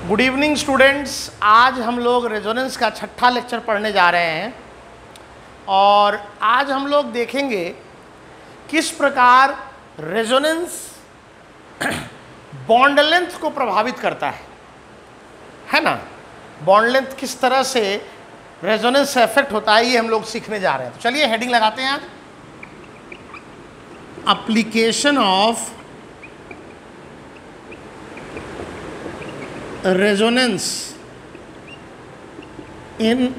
Good evening students. आज हम लोग रेजोनेंस का छठा लेक्चर पढ़ने जा रहे हैं और आज हम लोग देखेंगे किस प्रकार रेजोनेंस बॉन्ड लेंथ को प्रभावित करता है ना। बॉन्ड लेंथ किस तरह से रेजोनेंस से अफेक्ट होता है ये हम लोग सीखने जा रहे हैं। तो चलिए हेडिंग लगाते हैं आज, application of resonance in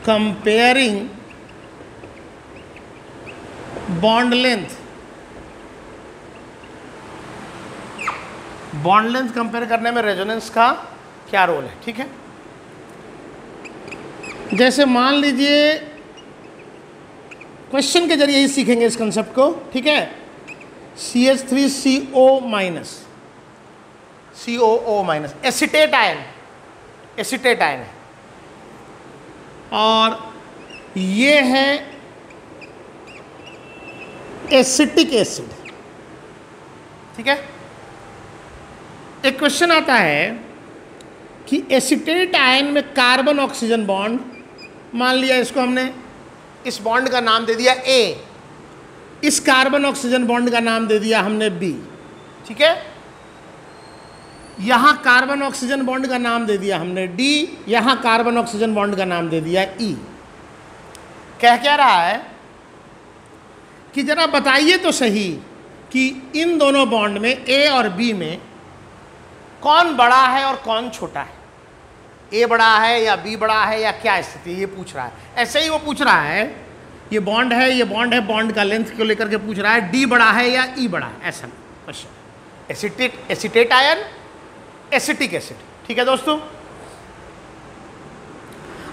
comparing bond length। Bond length compare करने में रेजोनेंस का क्या रोल है, ठीक है। जैसे मान लीजिए क्वेश्चन के जरिए ही सीखेंगे इस कंसेप्ट को, ठीक है। CH3CO minus COO minus acetate ion है और ये है एसिटिक एसिड, ठीक है। एक क्वेश्चन आता है कि एसिटेट आयन में कार्बन ऑक्सीजन बॉन्ड, मान लिया इसको हमने, इस बॉन्ड का नाम दे दिया A, इस कार्बन ऑक्सीजन बॉन्ड का नाम दे दिया हमने B, ठीक है। यहाँ कार्बन ऑक्सीजन बॉन्ड का नाम दे दिया हमने D, यहाँ कार्बन ऑक्सीजन बॉन्ड का नाम दे दिया E। कह क्या रहा है कि जरा बताइए तो सही कि इन दोनों बॉन्ड में A और B में कौन बड़ा है और कौन छोटा है। A बड़ा है या B बड़ा है या क्या स्थिति है, ये पूछ रहा है। ऐसे ही वो पूछ रहा है, ये बॉन्ड है, बॉन्ड का लेंथ को लेकर के पूछ रहा है, D बड़ा है या E बड़ा है, ऐसा question. Acetate ion, acetic acid, ठीक है दोस्तों।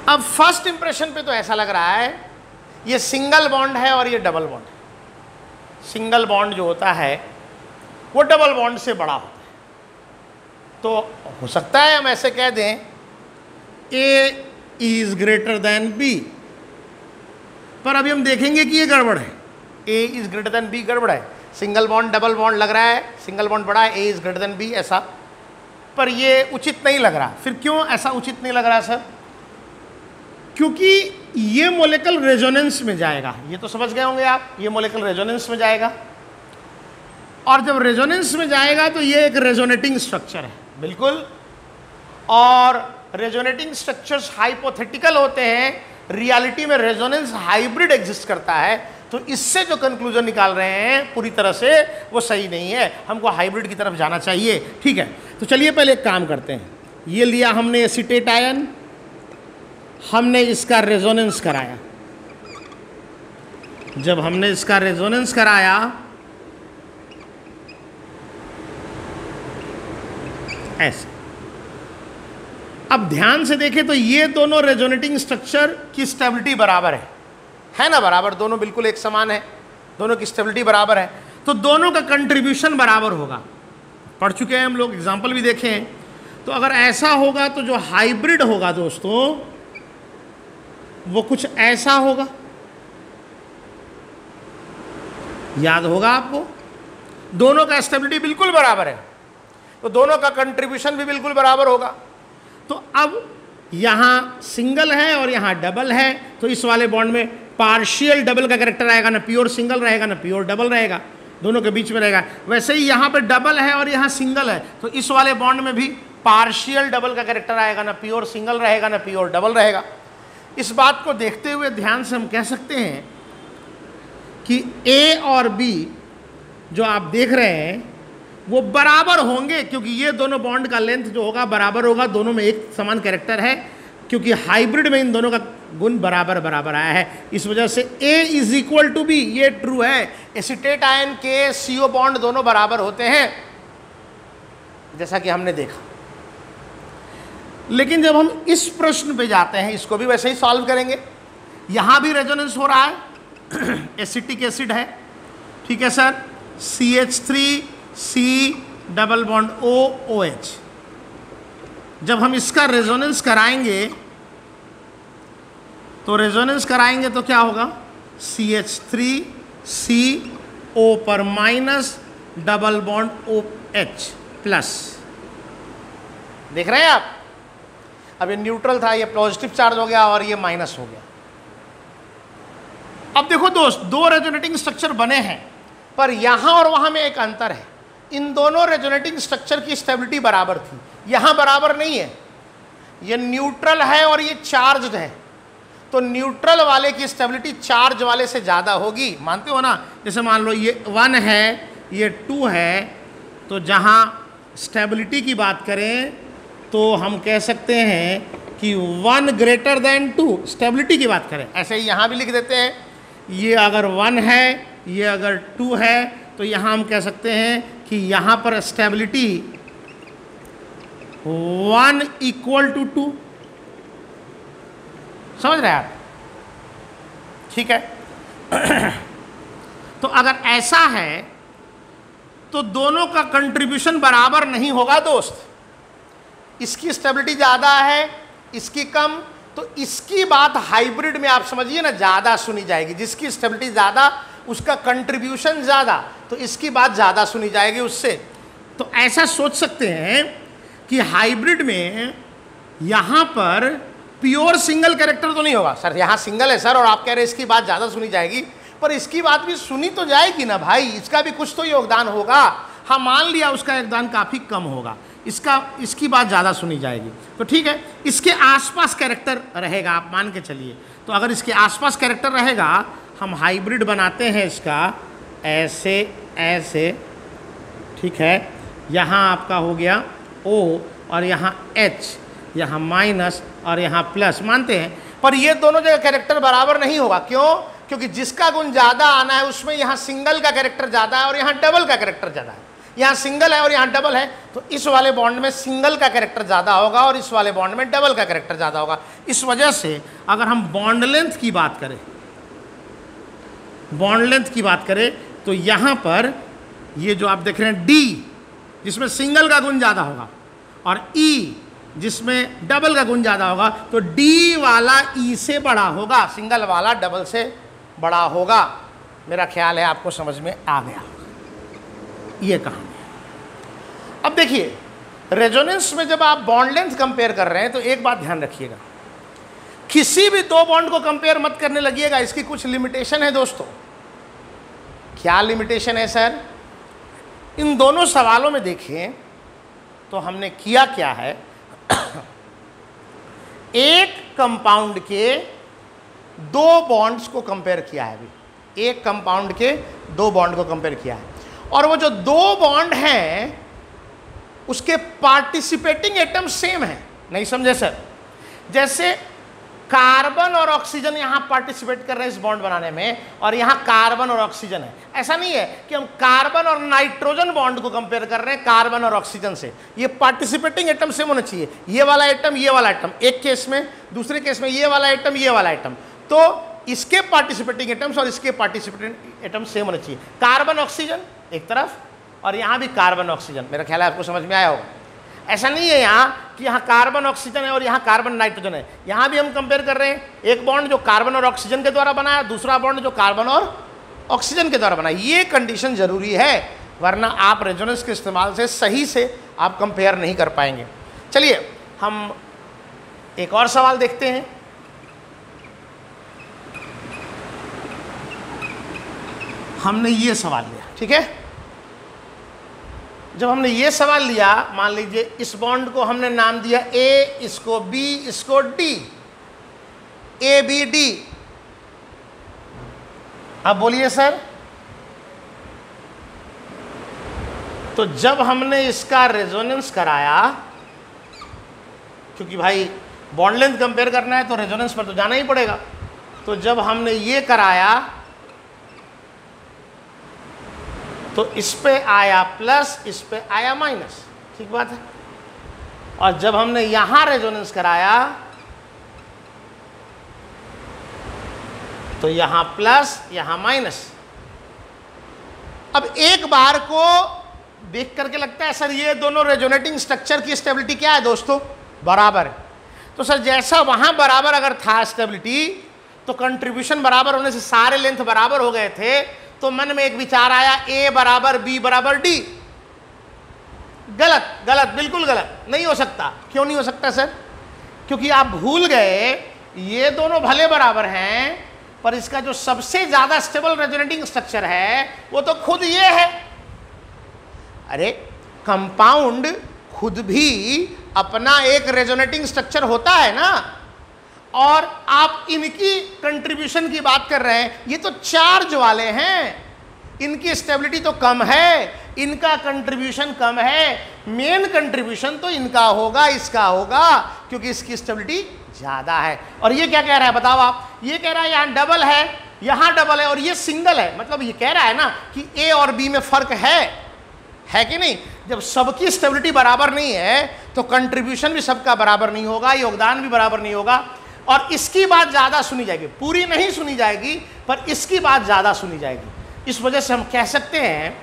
अब फर्स्ट इंप्रेशन पे तो ऐसा लग रहा है ये सिंगल बॉन्ड है और ये डबल बॉन्ड है। सिंगल बॉन्ड जो होता है वो डबल बॉन्ड से बड़ा होता है। तो हो सकता है हम ऐसे कह दें A is greater than B, पर अभी हम देखेंगे कि ये गड़बड़ है। A is greater than B गड़बड़ है। सिंगल बॉन्ड डबल बॉन्ड लग रहा है, सिंगल बॉन्ड बड़ा है, A is greater than B ऐसा, पर ये उचित नहीं लग रहा। फिर क्यों ऐसा उचित नहीं लग रहा सर? क्योंकि ये मॉलिक्यूल रेजोनेंस में जाएगा। ये तो समझ गए होंगे आप, ये मॉलिक्यूल रेजोनेंस में जाएगा और जब रेजोनेंस में जाएगा तो ये एक रेजोनेटिंग स्ट्रक्चर है, बिल्कुल। और रेजोनेटिंग स्ट्रक्चर्स हाइपोथेटिकल होते हैं, रियलिटी में रेजोनेंस हाइब्रिड एग्जिस्ट करता है। तो इससे जो कंक्लूजन निकाल रहे हैं पूरी तरह से वो सही नहीं है, हमको हाइब्रिड की तरफ जाना चाहिए, ठीक है। तो चलिए पहले एक काम करते हैं। ये लिया हमने एसिटेट आयन, हमने इसका रेजोनेंस कराया। जब हमने इसका रेजोनेंस कराया ऐसे, अब ध्यान से देखें तो ये दोनों रेजोनेटिंग स्ट्रक्चर की स्टेबिलिटी बराबर है ना, बराबर, दोनों बिल्कुल एक समान है, दोनों की स्टेबिलिटी बराबर है, तो दोनों का कंट्रीब्यूशन बराबर होगा। पढ़ चुके हैं हम लोग, एग्जाम्पल भी देखे हैं। तो अगर ऐसा होगा तो जो हाइब्रिड होगा दोस्तों वो कुछ ऐसा होगा, याद होगा आपको। दोनों का स्टेबिलिटी बिल्कुल बराबर है तो दोनों का कंट्रीब्यूशन भी बिल्कुल बराबर होगा। तो अब यहाँ सिंगल है और यहाँ डबल है, तो इस वाले बॉन्ड में पार्शियल डबल का कैरेक्टर आएगा, ना प्योर सिंगल रहेगा ना प्योर डबल रहेगा, दोनों के बीच में रहेगा। वैसे ही यहाँ पे डबल है और यहाँ सिंगल है, तो इस वाले बॉन्ड में भी पार्शियल डबल का कैरेक्टर आएगा, ना प्योर सिंगल रहेगा ना प्योर डबल रहेगा। इस बात को देखते हुए ध्यान से हम कह सकते हैं कि A और B जो आप देख रहे हैं वो बराबर होंगे, क्योंकि ये दोनों बॉन्ड का लेंथ जो होगा बराबर होगा, दोनों में एक समान कैरेक्टर है, क्योंकि हाइब्रिड में इन दोनों का गुण बराबर बराबर आया है। इस वजह से A is equal to B, ये ट्रू है। एसिटेट आयन के CO बॉन्ड दोनों बराबर होते हैं जैसा कि हमने देखा। लेकिन जब हम इस प्रश्न पे जाते हैं, इसको भी वैसे ही सॉल्व करेंगे। यहां भी रेजोनेंस हो रहा है, एसिटिक एसिड है, ठीक है sir. CH3C double bond OH। जब हम इसका रेजोनेंस कराएंगे तो क्या होगा, CH3CO पर minus double bond OH plus, देख रहे हैं आप, अब ये न्यूट्रल था, ये पॉजिटिव चार्ज हो गया और ये माइनस हो गया। अब देखो दोस्त, दो रेजोनेटिंग स्ट्रक्चर बने हैं, पर यहां और वहां में एक अंतर है। इन दोनों रेजोनेटिंग स्ट्रक्चर की स्टेबिलिटी बराबर थी, यहां बराबर नहीं है। ये न्यूट्रल है और ये चार्ज्ड है, तो न्यूट्रल वाले की स्टेबिलिटी चार्ज वाले से ज़्यादा होगी, मानते हो ना। जैसे मान लो ये 1 है, ये 2 है, तो जहाँ स्टेबिलिटी की बात करें तो हम कह सकते हैं कि 1 ग्रेटर देन 2, स्टेबिलिटी की बात करें। ऐसे ही यहाँ भी लिख देते हैं, ये अगर 1 है, ये अगर 2 है, तो यहाँ हम कह सकते हैं कि यहाँ पर स्टेबिलिटी 1 इक्वल टू 2। समझ रहे हैं आप? ठीक है। तो अगर ऐसा है तो दोनों का कंट्रीब्यूशन बराबर नहीं होगा दोस्त। इसकी स्टेबिलिटी ज़्यादा है, इसकी कम, तो इसकी बात हाइब्रिड में आप समझिए ना ज़्यादा सुनी जाएगी। जिसकी स्टेबिलिटी ज़्यादा उसका कंट्रीब्यूशन ज़्यादा, तो इसकी बात ज़्यादा सुनी जाएगी उससे। तो ऐसा सोच सकते हैं कि हाइब्रिड में यहाँ पर प्योर सिंगल कैरेक्टर तो नहीं होगा। सर यहाँ सिंगल है सर, और आप कह रहे हैं इसकी बात ज़्यादा सुनी जाएगी, पर इसकी बात भी सुनी तो जाएगी ना भाई, इसका भी कुछ तो योगदान होगा। हाँ, मान लिया उसका योगदान काफ़ी कम होगा, इसकी बात ज़्यादा सुनी जाएगी, तो ठीक है। इसके आसपास कैरेक्टर रहेगा, आप मान के चलिए। तो अगर इसके आसपास कैरेक्टर रहेगा, हम हाइब्रिड बनाते हैं इसका ऐसे ऐसे, ठीक है। यहाँ आपका हो गया O और यहाँ H, यहाँ माइनस और यहाँ प्लस, मानते हैं। पर ये दोनों जगह कैरेक्टर बराबर नहीं होगा। क्यों? क्योंकि जिसका गुण ज़्यादा आना है उसमें यहाँ सिंगल का कैरेक्टर ज़्यादा है और यहाँ डबल का कैरेक्टर ज़्यादा है। यहाँ सिंगल है और यहाँ डबल है, तो इस वाले बॉन्ड में सिंगल का कैरेक्टर ज़्यादा होगा और इस वाले बॉन्ड में डबल का कैरेक्टर ज़्यादा होगा। इस वजह से अगर हम बॉन्ड लेंथ की बात करें, तो यहाँ पर ये जो आप देख रहे हैं D, जिसमें सिंगल का गुण ज़्यादा होगा, और E जिसमें डबल का गुण ज़्यादा होगा, तो D वाला E से बड़ा होगा, सिंगल वाला डबल से बड़ा होगा। मेरा ख्याल है आपको समझ में आ गया ये कहानी। अब देखिए, रेजोनेंस में जब आप बॉन्ड लेंथ कंपेयर कर रहे हैं तो एक बात ध्यान रखिएगा, किसी भी दो बॉन्ड को कंपेयर मत करने लगिएगा, इसकी कुछ लिमिटेशन है दोस्तों। क्या लिमिटेशन है सर? इन दोनों सवालों में देखें तो हमने किया क्या है, एक कंपाउंड के दो बॉन्ड्स को कंपेयर किया है। अभी एक कंपाउंड के दो बॉन्ड को कंपेयर किया है, और वो जो दो बॉन्ड हैं उसके पार्टिसिपेटिंग एटम सेम है। नहीं समझे सर? जैसे कार्बन और ऑक्सीजन यहाँ पार्टिसिपेट कर रहे हैं इस बॉन्ड बनाने में, और यहाँ कार्बन और ऑक्सीजन है। ऐसा नहीं है कि हम कार्बन और नाइट्रोजन बॉन्ड को कंपेयर कर रहे हैं कार्बन और ऑक्सीजन से। ये पार्टिसिपेटिंग एटम सेम होना चाहिए, ये वाला एटम, ये वाला एटम एक केस में, दूसरे केस में ये वाला एटम, ये वाला एटम। तो इसके पार्टिसिपेटिंग एटम्स और इसके पार्टिसिपेटिंग एटम सेम होना चाहिए। कार्बन ऑक्सीजन एक तरफ और यहाँ भी कार्बन ऑक्सीजन। मेरा ख्याल है आपको समझ में आया होगा। ऐसा नहीं है यहाँ कि यहाँ कार्बन ऑक्सीजन है और यहाँ कार्बन नाइट्रोजन है। यहाँ भी हम कंपेयर कर रहे हैं, एक बॉन्ड जो कार्बन और ऑक्सीजन के द्वारा बना है, दूसरा बॉन्ड जो कार्बन और ऑक्सीजन के द्वारा बना है। ये कंडीशन जरूरी है, वरना आप रेजोनेंस के इस्तेमाल से सही से आप कंपेयर नहीं कर पाएंगे। चलिए हम एक और सवाल देखते हैं। हमने ये सवाल लिया, ठीक है। जब हमने ये सवाल लिया, मान लीजिए इस बॉन्ड को हमने नाम दिया A, इसको B, इसको D, ABD। अब बोलिए सर, तो जब हमने इसका रेजोनेंस कराया, क्योंकि भाई बॉन्ड लेंथ कंपेयर करना है तो रेजोनेंस पर तो जाना ही पड़ेगा, तो जब हमने ये कराया तो इस पे आया प्लस, इस पे आया माइनस, ठीक बात है। और जब हमने यहां रेजोनेंस कराया तो यहां प्लस, यहां माइनस। अब एक बार को देख करके लगता है सर ये दोनों रेजोनेटिंग स्ट्रक्चर की स्टेबिलिटी क्या है दोस्तों? बराबर है। तो सर जैसा वहां बराबर अगर था स्टेबिलिटी, तो कंट्रीब्यूशन बराबर होने से सारे लेंथ बराबर हो गए थे। तो मन में एक विचार आया, A बराबर B बराबर D। गलत, गलत, बिल्कुल गलत, नहीं हो सकता। क्यों नहीं हो सकता सर? क्योंकि आप भूल गए ये दोनों भले बराबर हैं, पर इसका जो सबसे ज्यादा स्टेबल रेजोनेटिंग स्ट्रक्चर है वो तो खुद ये है। अरे कंपाउंड खुद भी अपना एक रेजोनेटिंग स्ट्रक्चर होता है ना, और आप इनकी कंट्रीब्यूशन की बात कर रहे हैं। ये तो चार्ज वाले हैं, इनकी स्टेबिलिटी तो कम है, इनका कंट्रीब्यूशन कम है। मेन कंट्रीब्यूशन तो इनका होगा, इसका होगा, क्योंकि इसकी स्टेबिलिटी ज्यादा है। और ये क्या कह रहा है बताओ आप? ये कह रहा है यहां डबल है, यहां डबल है और ये सिंगल है। मतलब ये कह रहा है ना कि ए और बी में फर्क है कि नहीं? जब सबकी स्टेबिलिटी बराबर नहीं है तो कंट्रीब्यूशन भी सबका बराबर नहीं होगा, योगदान भी बराबर नहीं होगा, और इसकी बात ज्यादा सुनी जाएगी। पूरी नहीं सुनी जाएगी, पर इसकी बात ज्यादा सुनी जाएगी। इस वजह से हम कह सकते हैं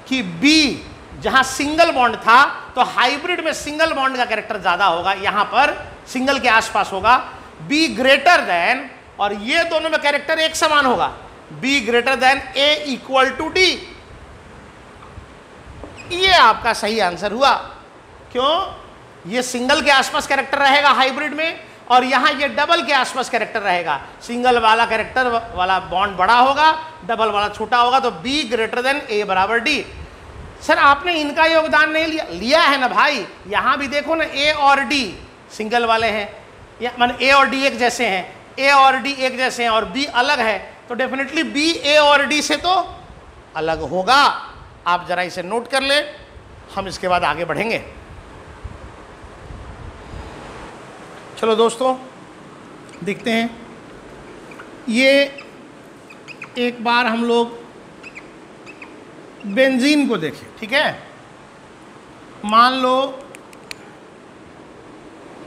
कि बी जहां सिंगल बॉन्ड था तो हाइब्रिड में सिंगल बॉन्ड का कैरेक्टर ज्यादा होगा, यहां पर सिंगल के आसपास होगा। बी ग्रेटर देन, और ये दोनों में कैरेक्टर एक समान होगा, B greater than A equal to D. ये आपका सही आंसर हुआ। क्यों? ये सिंगल के आसपास कैरेक्टर रहेगा हाइब्रिड में, और यहां ये डबल के आसपास कैरेक्टर रहेगा। सिंगल वाला कैरेक्टर वाला बॉन्ड बड़ा होगा, डबल वाला छोटा होगा, तो बी ग्रेटर देन ए बराबर डी। सर आपने इनका योगदान नहीं लिया है ना भाई? यहां भी देखो ना, ए और डी सिंगल वाले हैं, या मान ए और डी एक जैसे हैं, ए और डी एक जैसे हैं, और बी अलग है, तो डेफिनेटली बी ए और डी से तो अलग होगा। आप जरा इसे नोट कर ले, हम इसके बाद आगे बढ़ेंगे। चलो दोस्तों देखते हैं, ये एक बार हम लोग बेंजीन को देखें, ठीक है? मान लो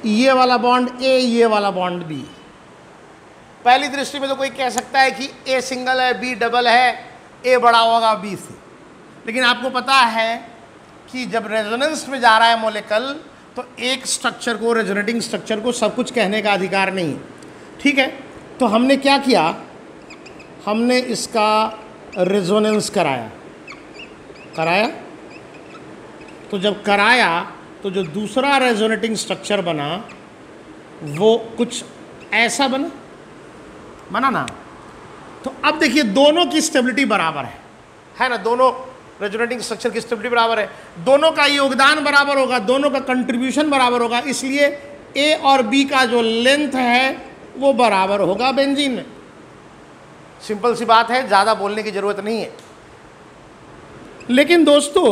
ये वाला बॉन्ड ए, ये वाला बॉन्ड बी। पहली दृष्टि में तो कोई कह सकता है कि ए सिंगल है, बी डबल है, ए बड़ा होगा बी से, लेकिन आपको पता है कि जब रेजोनेंस में जा रहा है मॉलिक्यूल, तो एक स्ट्रक्चर को, रेजोनेटिंग स्ट्रक्चर को सब कुछ कहने का अधिकार नहीं, ठीक है? तो हमने क्या किया, हमने इसका रेजोनेंस कराया। तो जब कराया तो जो दूसरा रेजोनेटिंग स्ट्रक्चर बना वो कुछ ऐसा बना ना। तो अब देखिए दोनों की स्टेबिलिटी बराबर है ना? दोनों रेजोनेटिंग स्ट्रक्चर की स्टेबिलिटी बराबर है, दोनों का योगदान बराबर होगा, दोनों का कंट्रीब्यूशन बराबर होगा, इसलिए ए और बी का जो लेंथ है वो बराबर होगा बेंजीन में। सिंपल सी बात है, ज़्यादा बोलने की ज़रूरत नहीं है। लेकिन दोस्तों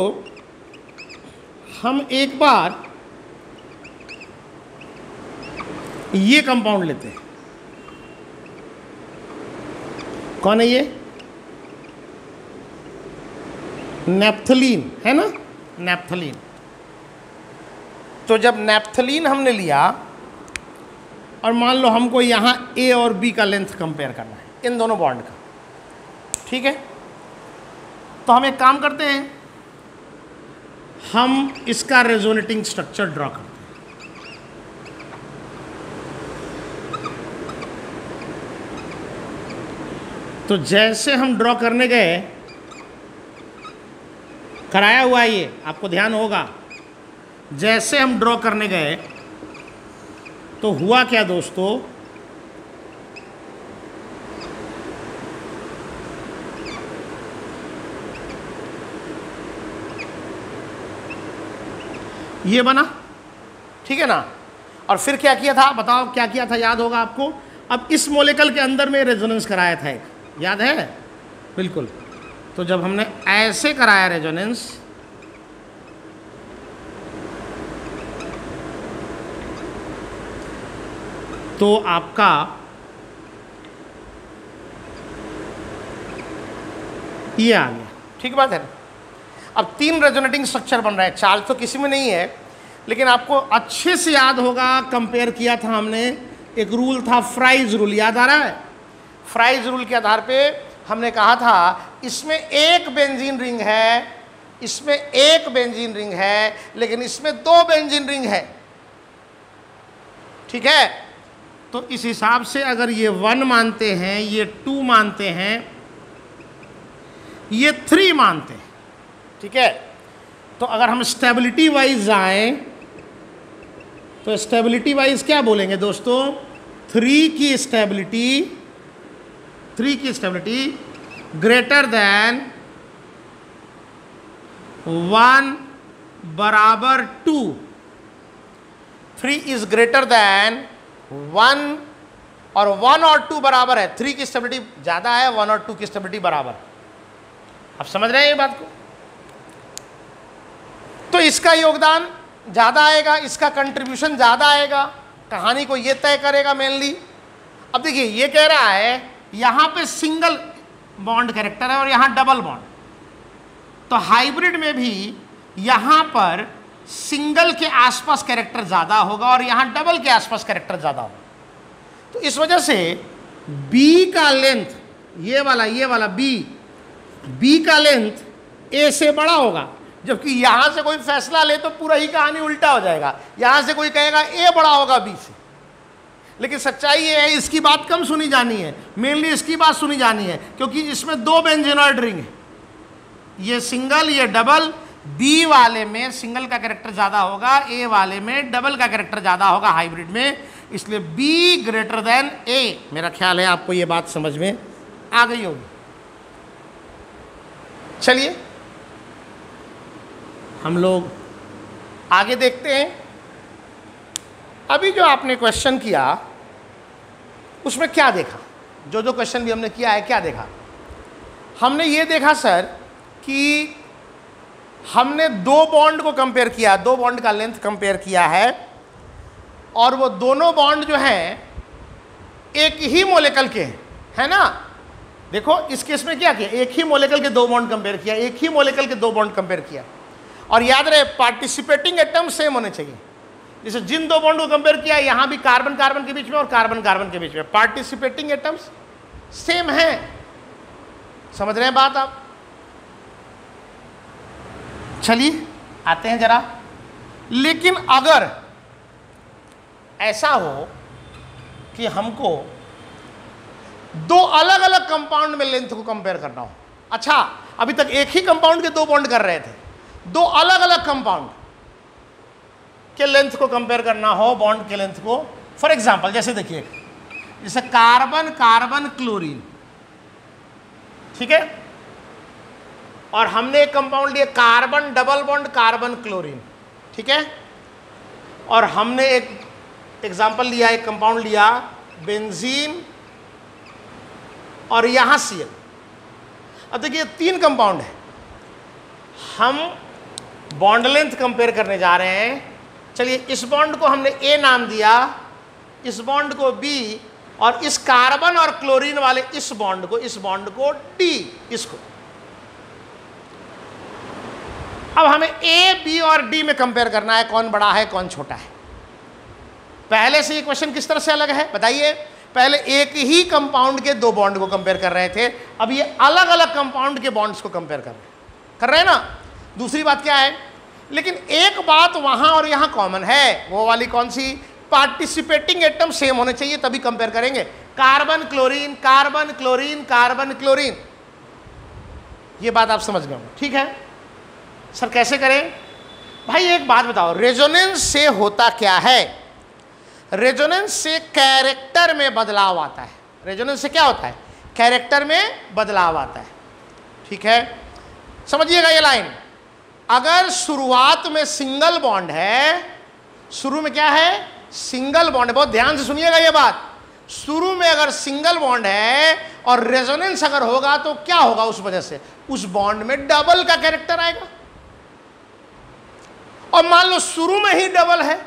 हम एक बार ये कंपाउंड लेते हैं। कौन है ये? नेप्थलीन, है ना? नेप्थलीन। तो जब नेप्थलीन हमने लिया, और मान लो हमको यहाँ ए और बी का लेंथ कंपेयर करना है, इन दोनों बॉन्ड का, ठीक है? तो हम एक काम करते हैं, हम इसका रेजोनेटिंग स्ट्रक्चर ड्रॉ करते हैं। तो जैसे हम ड्रॉ करने गए, कराया हुआ है ये, आपको ध्यान होगा, जैसे हम ड्रॉ करने गए तो हुआ क्या दोस्तों, ये बना, ठीक है ना? और फिर क्या किया था, बताओ क्या किया था, याद होगा आपको? अब इस मॉलिक्यूल के अंदर में रेजोनेंस कराया था एक, याद है? बिल्कुल। तो जब हमने ऐसे कराया रेजोनेंस, तो आपका ये आ गया, ठीक बात है? अब 3 रेजोनेटिंग स्ट्रक्चर बन रहे हैं, 4 तो किसी में नहीं है, लेकिन आपको अच्छे से याद होगा, कंपेयर किया था हमने, एक रूल था फ्राइज रूल, याद आ रहा है? फ्राइज रूल के आधार पे हमने कहा था इसमें एक बेंजीन रिंग है, इसमें एक बेंजीन रिंग है, लेकिन इसमें 2 बेंजीन रिंग है, ठीक है? तो इस हिसाब से अगर ये 1 मानते हैं, ये 2 मानते हैं, ये 3 मानते हैं, ठीक है? तो अगर हम स्टेबिलिटी वाइज जाएं तो स्टेबिलिटी वाइज क्या बोलेंगे दोस्तों, 3 की स्टेबिलिटी ग्रेटर देन 1 बराबर 2, 3 इज ग्रेटर देन 1 और 1 और 2 बराबर है, 3 की स्टेबिलिटी ज्यादा है, 1 और 2 की स्टेबिलिटी बराबर। आप समझ रहे हैं ये बात को? तो इसका योगदान ज्यादा आएगा, इसका कंट्रीब्यूशन ज्यादा आएगा, कहानी को ये तय करेगा मेनली। अब देखिए ये कह रहा है यहां पे सिंगल बॉन्ड कैरेक्टर है और यहां डबल बॉन्ड, तो हाइब्रिड में भी यहां पर सिंगल के आसपास कैरेक्टर ज्यादा होगा और यहां डबल के आसपास कैरेक्टर ज्यादा होगा। तो इस वजह से बी का लेंथ, ये वाला बी का लेंथ ए से बड़ा होगा, जबकि यहां से कोई फैसला ले तो पूरा ही कहानी उल्टा हो जाएगा। यहां से कोई कहेगा ए बड़ा होगा बी से, लेकिन सच्चाई ये है इसकी बात कम सुनी जानी है, मेनली इसकी बात सुनी जानी है, क्योंकि इसमें 2 बेंजीनॉइड रिंग है, ये सिंगल ये डबल। बी वाले में सिंगल का कैरेक्टर ज्यादा होगा, ए वाले में डबल का कैरेक्टर ज्यादा होगा हाइब्रिड में, इसलिए बी ग्रेटर देन ए। मेरा ख्याल है आपको ये बात समझ में आ गई होगी। चलिए हम लोग आगे देखते हैं। अभी जो आपने क्वेश्चन किया उसमें क्या देखा, जो क्वेश्चन भी हमने किया है क्या देखा? हमने ये देखा सर कि हमने 2 बॉन्ड को कंपेयर किया, 2 बॉन्ड का लेंथ कंपेयर किया है, और वो दोनों बॉन्ड जो हैं एक ही मॉलिक्यूल के हैं, है ना? देखो इस केस में क्या किया, एक ही मॉलिक्यूल के 2 बॉन्ड कंपेयर किया, एक ही मॉलिक्यूल के 2 बॉन्ड कंपेयर किया। और याद रहे पार्टिसिपेटिंग एटम सेम होने चाहिए। जैसे जिन 2 बॉन्ड को कंपेयर किया यहां भी कार्बन कार्बन के बीच में और कार्बन कार्बन के बीच में पार्टिसिपेटिंग एटम्स सेम हैं। समझ रहे हैं बात आप? चलिए आते हैं जरा। लेकिन अगर ऐसा हो कि हमको 2 अलग अलग कंपाउंड में लेंथ को कंपेयर करना हो, अच्छा अभी तक एक ही कंपाउंड के 2 बॉन्ड कर रहे थे, 2 अलग अलग कंपाउंड के लेंथ को कंपेयर करना हो, बॉन्ड के लेंथ को। फॉर एग्जांपल जैसे देखिए, जैसे कार्बन कार्बन क्लोरीन, ठीक है, और हमने एक कंपाउंड लिया carbon double bond carbon chlorine, ठीक है, और हमने एक एग्जांपल लिया, एक कंपाउंड लिया बेंजीन और यहां Cl। अब देखिए 3 कंपाउंड है, हम बॉन्ड लेंथ कंपेयर करने जा रहे हैं। चलिए इस बॉन्ड को हमने ए नाम दिया, इस बॉन्ड को बी, और इस कार्बन और क्लोरीन वाले इस बॉन्ड को डी, इसको। अब हमें ए बी और डी में कंपेयर करना है, कौन बड़ा है कौन छोटा है। पहले से ये क्वेश्चन किस तरह से अलग है बताइए? पहले एक ही कंपाउंड के 2 बॉन्ड को कंपेयर कर रहे थे, अब ये अलग अलग कंपाउंड के बॉन्ड्स को कंपेयर कर रहे हैं ना। दूसरी बात क्या है, लेकिन एक बात वहां और यहां कॉमन है, वो वाली कौन सी? पार्टिसिपेटिंग एटम सेम होने चाहिए तभी कंपेयर करेंगे। Carbon chlorine carbon chlorine carbon chlorine, ये बात आप समझ गए हो, ठीक है सर? कैसे करें भाई? एक बात बताओ, रेजोनेंस से होता क्या है? रेजोनेंस से कैरेक्टर में बदलाव आता है। रेजोनेंस से क्या होता है? कैरेक्टर में बदलाव आता है, ठीक है? समझिएगा ये लाइन। अगर शुरुआत में सिंगल बॉन्ड है, शुरू में क्या है? सिंगल बॉन्ड है, बहुत ध्यान से सुनिएगा ये बात। शुरू में अगर सिंगल बॉन्ड है और रेजोनेंस अगर होगा तो क्या होगा? उस वजह से उस बॉन्ड में डबल का कैरेक्टर आएगा। और मान लो शुरू में ही डबल है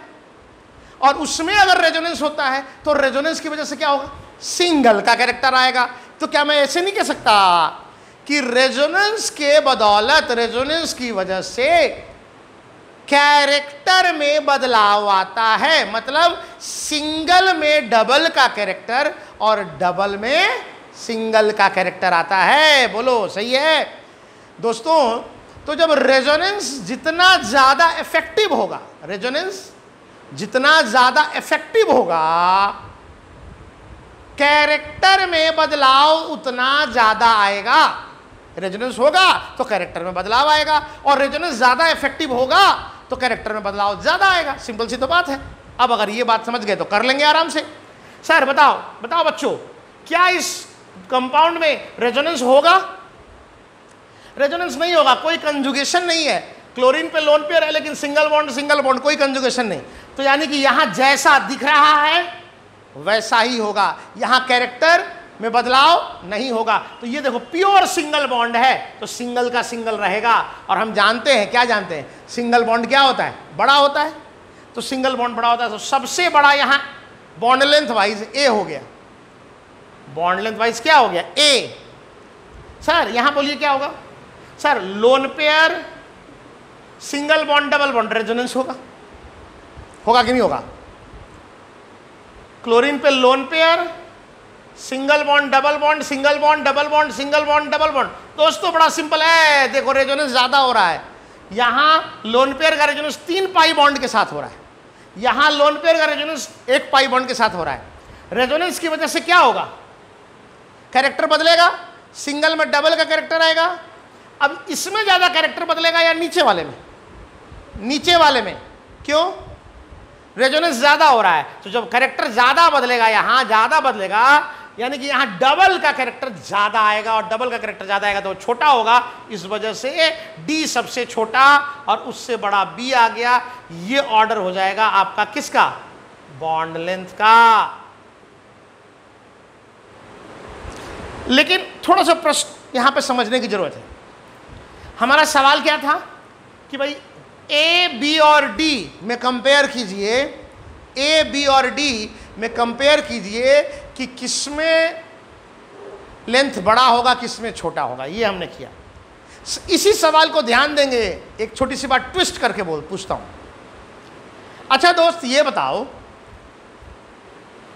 और उसमें अगर रेजोनेंस होता है तो रेजोनेंस की वजह से क्या होगा? सिंगल का कैरेक्टर आएगा। तो क्या मैं ऐसे नहीं कह सकता कि रेजोनेंस के बदौलत, रेजोनेंस की वजह से कैरेक्टर में बदलाव आता है? मतलब सिंगल में डबल का कैरेक्टर और डबल में सिंगल का कैरेक्टर आता है। बोलो सही है दोस्तों? तो जब रेजोनेंस जितना ज्यादा इफेक्टिव होगा, रेजोनेंस जितना ज्यादा इफेक्टिव होगा, कैरेक्टर में बदलाव उतना ज्यादा आएगा। रेजोनेंस होगा तो कैरेक्टर में बदलाव आएगा, और रेजोनेंस ज्यादा इफेक्टिव होगा तो कैरेक्टर में बदलाव ज्यादा आएगा। सिंपल सी तो बात है। अब अगर ये बात समझ गए तो कर लेंगे आराम से। सर बताओ बच्चों, क्या इस कंपाउंड में रेजोनेंस होगा? रेजोनेंस नहीं होगा, कोई कंजुगेशन नहीं है। क्लोरीन पे लोन पेयर है लेकिन सिंगल बॉन्ड, कोई कंजुगेशन नहीं। तो यानी कि यहां जैसा दिख रहा है वैसा ही होगा, यहां कैरेक्टर में बदलाव नहीं होगा। तो ये देखो प्योर सिंगल बॉन्ड है तो सिंगल का सिंगल रहेगा, और हम जानते हैं, क्या जानते हैं, सिंगल बॉन्ड क्या होता है, बड़ा होता है। तो सिंगल बॉन्ड बड़ा होता है, तो सबसे बड़ा यहां बॉन्ड लेंथ वाइज ए हो गया। बॉन्ड लेंथ वाइज क्या हो गया, ए। सर यहां बोलिए क्या होगा? Sir lone pair single bond double bond resonance होगा कि नहीं होगा? क्लोरीन पे lone pair single bond double bond, single bond double bond, single bond double bond. दोस्तों बड़ा सिंपल है, देखो रेजोनेंस ज्यादा हो रहा है। यहां लोन पेयर का रेजोनेंस 3 पाई बॉन्ड के साथ हो रहा है, यहां लोन पेयर का रेजोनेंस 1 पाई बॉन्ड के साथ हो रहा है। रेजोनेंस की वजह से क्या होगा, कैरेक्टर बदलेगा, सिंगल में डबल का कैरेक्टर आएगा। अब इसमें ज्यादा कैरेक्टर बदलेगा या नीचे वाले में? नीचे वाले में। क्यों? रेजोनेंस ज्यादा हो रहा है, तो जब कैरेक्टर ज्यादा बदलेगा, यहां ज्यादा बदलेगा, यानी कि यहां डबल का कैरेक्टर ज्यादा आएगा, और डबल का कैरेक्टर ज्यादा आएगा तो छोटा होगा। इस वजह से डी सबसे छोटा और उससे बड़ा बी आ गया। ये ऑर्डर हो जाएगा आपका किसका, बॉन्ड लेंथ का। लेकिन थोड़ा सा प्रश्न यहां पे समझने की जरूरत है। हमारा सवाल क्या था कि भाई ए बी और डी में कंपेयर कीजिए, ए बी और डी में कंपेयर कीजिए कि किसमें लेंथ बड़ा होगा, किसमें छोटा होगा। ये हमने किया। इसी सवाल को ध्यान देंगे, एक छोटी सी बात ट्विस्ट करके पूछता हूं। अच्छा दोस्त ये बताओ,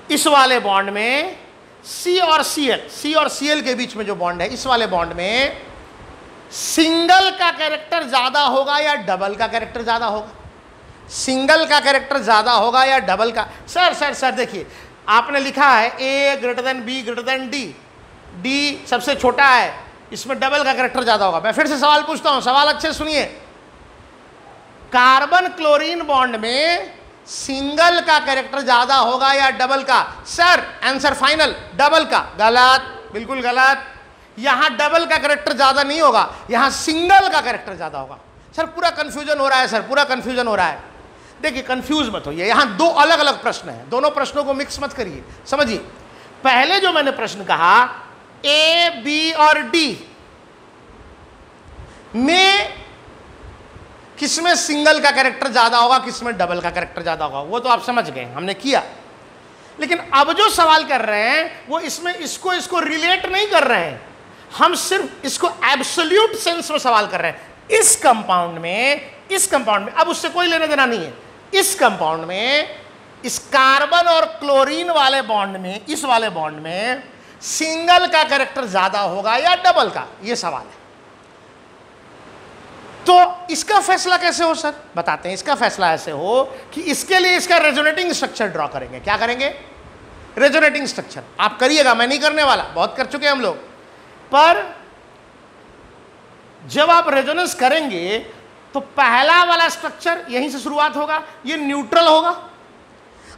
इस वाले बॉन्ड में सी और सीएल के बीच में जो बॉन्ड है, इस वाले बॉन्ड में सिंगल का कैरेक्टर ज्यादा होगा या डबल का कैरेक्टर ज्यादा होगा? सिंगल का कैरेक्टर ज्यादा होगा या डबल का? सर देखिए, आपने लिखा है A greater than B greater than D, D सबसे छोटा है, इसमें डबल का कैरेक्टर ज्यादा होगा। मैं फिर से सवाल पूछता हूं, सवाल अच्छे सुनिए। कार्बन क्लोरीन बॉन्ड में सिंगल का कैरेक्टर ज्यादा होगा या डबल का? सर आंसर फाइनल, डबल का। गलत, बिल्कुल गलत। यहां डबल का कैरेक्टर ज्यादा नहीं होगा, यहां सिंगल का कैरेक्टर ज्यादा होगा। सर पूरा कंफ्यूजन हो रहा है, सर पूरा कंफ्यूजन हो रहा है। देखिए कंफ्यूज मत होइए, यहां 2 अलग अलग प्रश्न हैं, दोनों प्रश्नों को मिक्स मत करिए। समझिए, पहले जो मैंने प्रश्न कहा ए बी और डी में किसमें सिंगल का कैरेक्टर ज्यादा होगा, किसमें डबल का कैरेक्टर ज्यादा होगा, वो तो आप समझ गए, हमने किया। लेकिन अब जो सवाल कर रहे हैं वो इसमें इसको रिलेट नहीं कर रहे हैं, हम सिर्फ इसको एब्सोल्यूट सेंस में सवाल कर रहे हैं। इस कंपाउंड में अब उससे कोई लेना देना नहीं है। इस कंपाउंड में, इस कार्बन और क्लोरीन वाले बॉन्ड में, इस वाले बॉन्ड में सिंगल का कैरेक्टर ज्यादा होगा या डबल का, यह सवाल है। तो इसका फैसला कैसे हो सर? बताते हैं। इसका फैसला ऐसे हो कि इसके लिए इसका रेजोनेटिंग स्ट्रक्चर ड्रॉ करेंगे। क्या करेंगे? Resonating structure. आप करिएगा, मैं नहीं करने वाला, बहुत कर चुके हम लोग। पर जब आप रेजोनेंस करेंगे तो पहला वाला स्ट्रक्चर यहीं से शुरुआत होगा, ये न्यूट्रल होगा।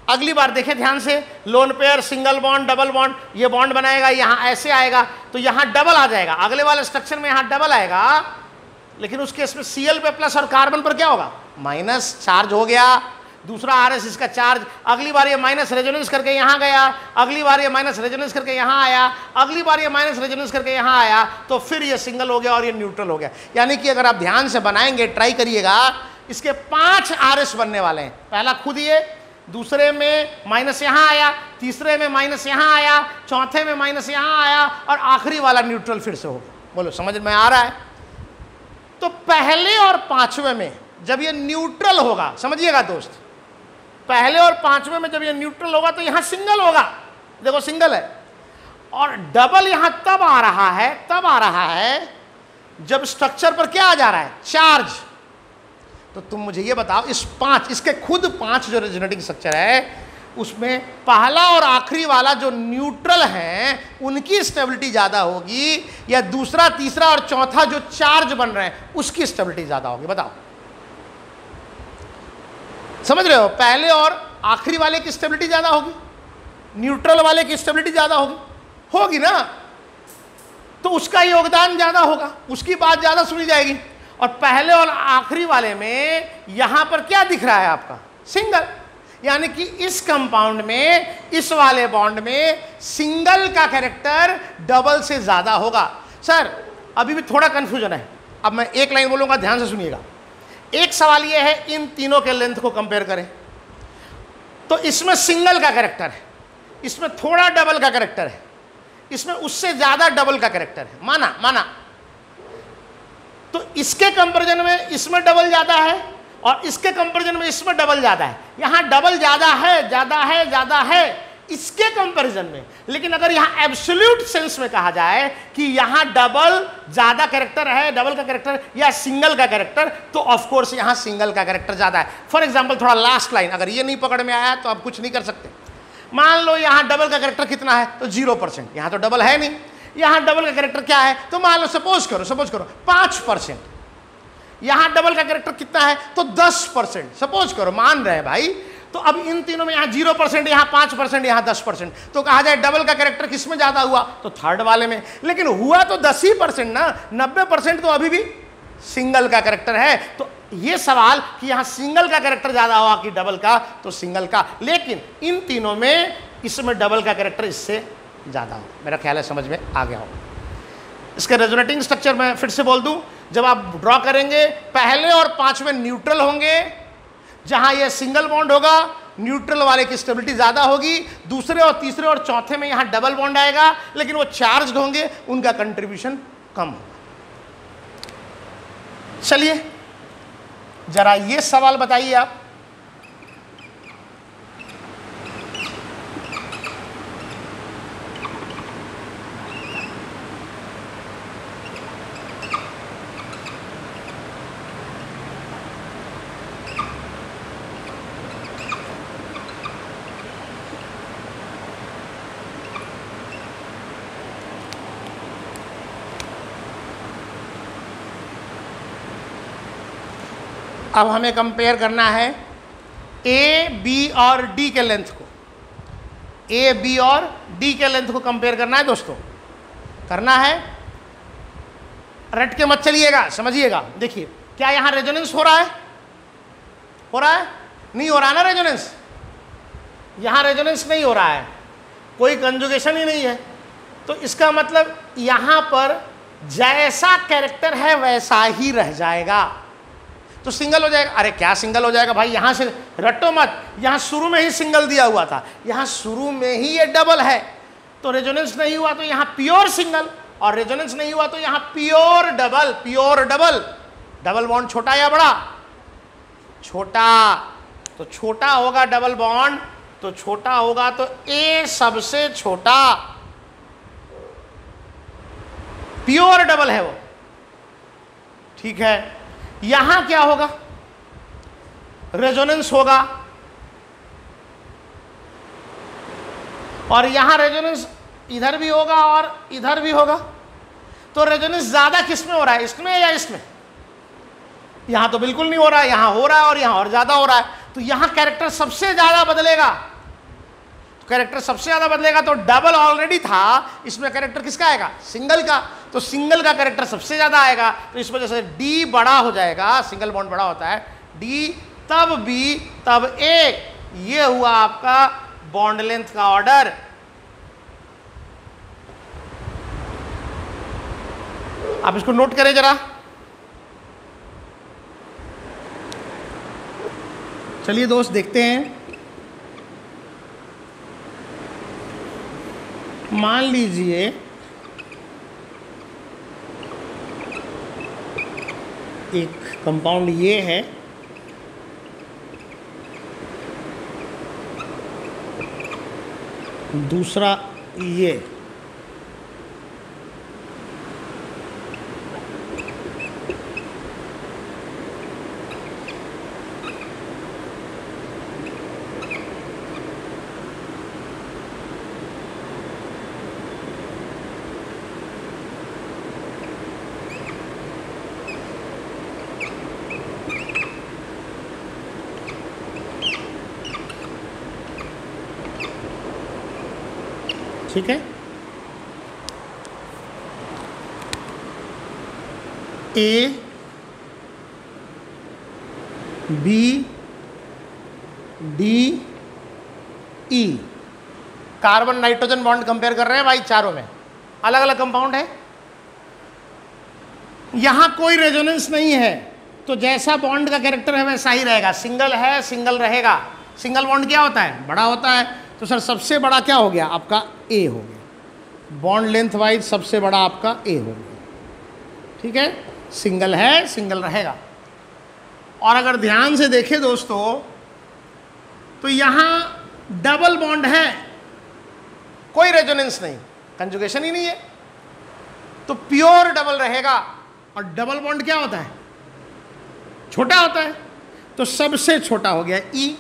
अगली बार देखें ध्यान से, lone pair single bond double bond, ये बॉन्ड बनाएगा, यहां ऐसे आएगा तो यहां डबल आ जाएगा। अगले वाले स्ट्रक्चर में यहां डबल आएगा, लेकिन उस केस में Cl पे प्लस और कार्बन पर क्या होगा, माइनस चार्ज हो गया। दूसरा RS इसका चार्ज, अगली बार ये माइनस रेजोनेंस करके यहां गया, अगली बार ये माइनस रेजोनेंस करके यहां आया, अगली बार ये माइनस रेजोनेंस करके यहां आया, तो फिर ये सिंगल हो गया और ये न्यूट्रल हो गया। यानी कि अगर आप ध्यान से बनाएंगे, ट्राई करिएगा, इसके 5 RS बनने वाले हैं। पहला खुद ये, दूसरे में माइनस यहां आया, तीसरे में माइनस यहां आया, चौथे में माइनस यहां आया, और आखिरी वाला न्यूट्रल फिर से होगा। बोलो समझ में आ रहा है? तो पहले और 5वें में जब ये न्यूट्रल होगा, समझिएगा दोस्त, पहले और 5वें में जब ये न्यूट्रल होगा तो यहां सिंगल होगा। देखो सिंगल है, और डबल यहां तब आ रहा है जब स्ट्रक्चर पर क्या आ जा रहा है, चार्ज। तो तुम मुझे ये बताओ, इसके खुद 5 जो रेजोनेटिंग स्ट्रक्चर है, उसमें पहला और आखिरी वाला जो न्यूट्रल है उनकी स्टेबिलिटी ज़्यादा होगी, या दूसरा तीसरा और चौथा जो चार्ज बन रहे हैं उसकी स्टेबिलिटी ज़्यादा होगी? बताओ, समझ रहे हो? पहले और आखिरी वाले की स्टेबिलिटी ज़्यादा होगी, न्यूट्रल वाले की स्टेबिलिटी ज़्यादा होगी ना, तो उसका योगदान ज़्यादा होगा, उसकी बात ज़्यादा सुनी जाएगी। और पहले और आखिरी वाले में यहां पर क्या दिख रहा है आपका? सिंगल, यानी कि इस कंपाउंड में, इस वाले बॉन्ड में सिंगल का कैरेक्टर डबल से ज्यादा होगा। सर अभी भी थोड़ा कंफ्यूजन है, अब मैं एक लाइन बोलूंगा, ध्यान से सुनिएगा। एक सवाल यह है, इन तीनों के लेंथ को कंपेयर करें तो इसमें सिंगल का कैरेक्टर है, इसमें थोड़ा डबल का कैरेक्टर है, इसमें उससे ज्यादा डबल का कैरेक्टर है, माना। तो इसके कंपैरिजन में इसमें डबल ज्यादा है और इसके कंपैरिजन में इसमें डबल ज्यादा है। यहां डबल ज्यादा है इसके कंपैरिजन में, लेकिन अगर यहां एब्सोल्यूट सेंस में कहा जाए कि यहां डबल ज्यादा कैरेक्टर है, डबल का कैरेक्टर या सिंगल का कैरेक्टर, तो ऑफ कोर्स यहां सिंगल का कैरेक्टर ज्यादा है। फॉर एग्जांपल, थोड़ा लास्ट लाइन अगर ये नहीं पकड़ में आया तो आप कुछ नहीं कर सकते। मान लो यहां डबल का कैरेक्टर कितना है, तो 0%, यहां तो डबल है नहीं। यहां डबल का कैरेक्टर क्या है, तो मान लो सपोज करो 5%। यहां डबल का कैरेक्टर कितना है, तो 10%, सपोज करो, मान रहे हैं भाई। तो अब इन तीनों में यहां 0%, यहां 5%, यहां 10%, तो कहा जाए डबल का कैरेक्टर किस में ज्यादा हुआ, तो थर्ड वाले में। लेकिन हुआ तो 10 ही % ना, 90% तो अभी भी सिंगल का कैरेक्टर है। तो ये सवाल कि यहां सिंगल का कैरेक्टर ज्यादा हुआ कि डबल का, तो सिंगल का। लेकिन इन तीनों में इसमें डबल का कैरेक्टर इससे ज्यादा हो। मेरा ख्याल है समझ में आ गया हो। इसके रेजोनेटिंग स्ट्रक्चर मैं फिर से बोल दूं, जब आप ड्रॉ करेंगे पहले और पांचवें न्यूट्रल होंगे, जहां ये सिंगल बॉन्ड होगा न्यूट्रल वाले की स्टेबिलिटी ज्यादा होगी। दूसरे और तीसरे और चौथे में यहां डबल बॉन्ड आएगा, लेकिन वो चार्ज्ड होंगे, उनका कंट्रीब्यूशन कम होगा। चलिए जरा ये सवाल बताइए आप, अब हमें कंपेयर करना है ए, बी और डी के लेंथ को। ए, बी और डी के लेंथ को कंपेयर करना है दोस्तों, करना है। रट के मत चलिएगा, समझिएगा। देखिए क्या यहां रेजोनेंस हो रहा है? नहीं हो रहा ना रेजोनेंस? यहां रेजोनेंस नहीं हो रहा है, कोई कंजुगेशन ही नहीं है। तो इसका मतलब यहां पर जैसा कैरेक्टर है वैसा ही रह जाएगा, तो सिंगल हो जाएगा। अरे क्या सिंगल हो जाएगा भाई, यहां से रटो मत, यहां शुरू में ही सिंगल दिया हुआ था, यहां शुरू में ही ये डबल है, तो रेजोनेंस नहीं हुआ तो यहां प्योर सिंगल, और रेजोनेंस नहीं हुआ तो यहां प्योर डबल। डबल बॉन्ड छोटा या बड़ा? छोटा, तो छोटा होगा डबल बॉन्ड, तो छोटा होगा तो ए सबसे छोटा, प्योर डबल है वो, ठीक है। यहां क्या होगा? रेजोनेंस होगा, और यहां रेजोनेंस इधर भी होगा और इधर भी होगा। तो रेजोनेंस ज्यादा किसमें हो रहा है, इसमें या इसमें? यहां तो बिल्कुल नहीं हो रहा है, यहां हो रहा है और यहां और ज्यादा हो रहा है। तो यहां कैरेक्टर सबसे ज्यादा बदलेगा, तो डबल ऑलरेडी था, इसमें कैरेक्टर किसका आएगा? सिंगल का। तो सिंगल का कैरेक्टर सबसे ज्यादा आएगा, तो इस वजह से डी बड़ा हो जाएगा, सिंगल बॉन्ड बड़ा होता है, डी तब बी तब ए। ये हुआ आपका बॉन्ड लेंथ का ऑर्डर। आप इसको नोट करें जरा। चलिए दोस्त देखते हैं, मान लीजिए एक कंपाउंड ये है, दूसरा ये, ठीक है, A B D E, carbon nitrogen bond compare कर रहे हैं भाई, चारों में अलग अलग कंपाउंड है, यहां कोई रेजोनेंस नहीं है, तो जैसा बॉन्ड का कैरेक्टर है वैसा ही रहेगा, सिंगल है सिंगल रहेगा। सिंगल बॉन्ड क्या होता है? बड़ा होता है, तो सर सबसे बड़ा क्या हो गया? आपका ए हो गया, बॉन्ड लेंथ वाइज सबसे बड़ा आपका ए हो गया, ठीक है, सिंगल है सिंगल रहेगा। और अगर ध्यान से देखें दोस्तों, तो यहां डबल बॉन्ड है, कोई रेजोनेंस नहीं, कंजुगेशन ही नहीं है, तो प्योर डबल रहेगा। और डबल बॉन्ड क्या होता है? छोटा होता है, तो सबसे छोटा हो गया ई,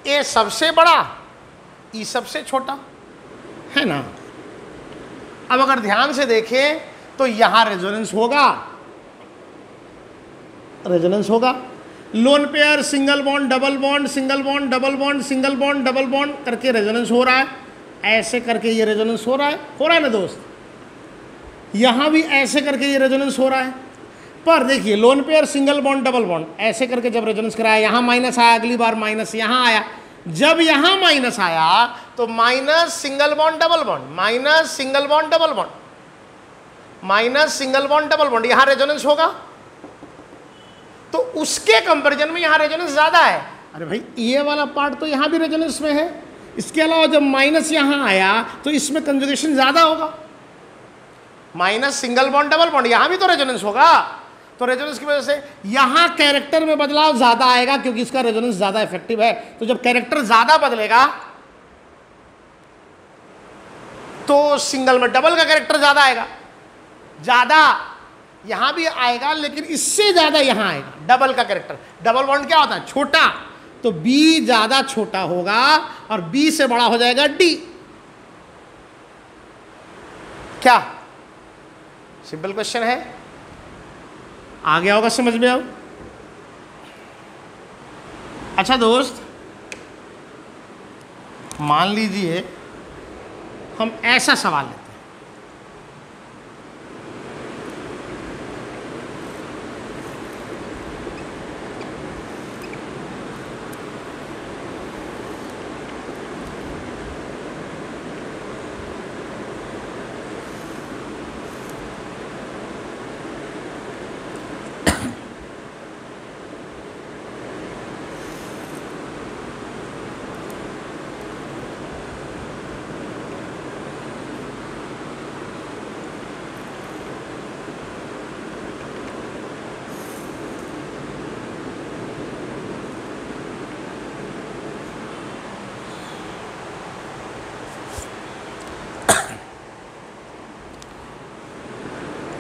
ए सबसे बड़ा, ई सबसे छोटा, है ना। अब अगर ध्यान से देखें तो यहां रेजोनेंस होगा, रेजोनेंस होगा, lone pair, single bond, double bond, single bond, double bond, single bond, double bond करके रेजोनेंस हो रहा है, ऐसे करके ये रेजोनेंस हो रहा है ना दोस्त, यहां भी ऐसे करके ये रेजोनेंस हो रहा है। पर देखिए lone pair, single bond, double bond, ऐसे करके जब रेजोनेंस कराया, यहां माइनस आया, अगली बार माइनस यहां आया, जब यहां माइनस आया तो minus single bond double bond, minus single bond double bond, minus single bond double bond, यहां रेजोनेंस होगा, तो उसके कंपैरिजन में यहां रेजोनेंस ज्यादा है। अरे भाई ये वाला पार्ट तो यहां भी रेजोनेंस में है, इसके अलावा जब माइनस यहां आया तो इसमें कंजुगेशन ज्यादा होगा, minus single bond double bond, यहां भी तो रेजोनेंस होगा, तो रेजोनेंस की वजह से यहां कैरेक्टर में बदलाव ज्यादा आएगा, क्योंकि इसका रेजोनेंस ज्यादा इफेक्टिव है। तो जब कैरेक्टर ज्यादा बदलेगा तो सिंगल में डबल का कैरेक्टर ज्यादा आएगा, ज्यादा यहां भी आएगा, लेकिन इससे ज्यादा यहां आएगा डबल का कैरेक्टर। डबल बॉन्ड क्या होता है? छोटा, तो बी ज्यादा छोटा होगा और बी से बड़ा हो जाएगा डी। क्या सिंपल क्वेश्चन है? आ गया होगा समझ में? अब अच्छा दोस्त, मान लीजिए हम ऐसा सवाल लेते हैं,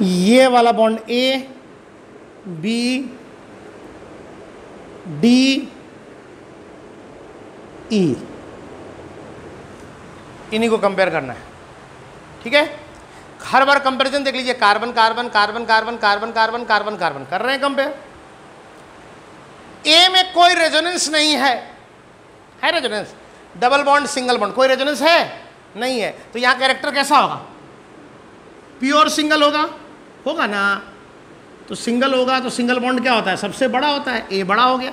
ये वाला bond A B D E, इन्हीं को कंपेयर करना है, ठीक है। हर बार कंपैरिजन देख लीजिए, carbon carbon carbon carbon carbon carbon carbon carbon कर रहे हैं कंपेयर। ए में कोई रेजोनेंस नहीं है, है resonance? Double bond single bond, कोई रेजोनेंस है नहीं है, तो यहां कैरेक्टर कैसा होगा? प्योर सिंगल होगा ना। तो सिंगल होगा तो सिंगल बॉन्ड क्या होता है? सबसे बड़ा होता है, ए बड़ा हो गया।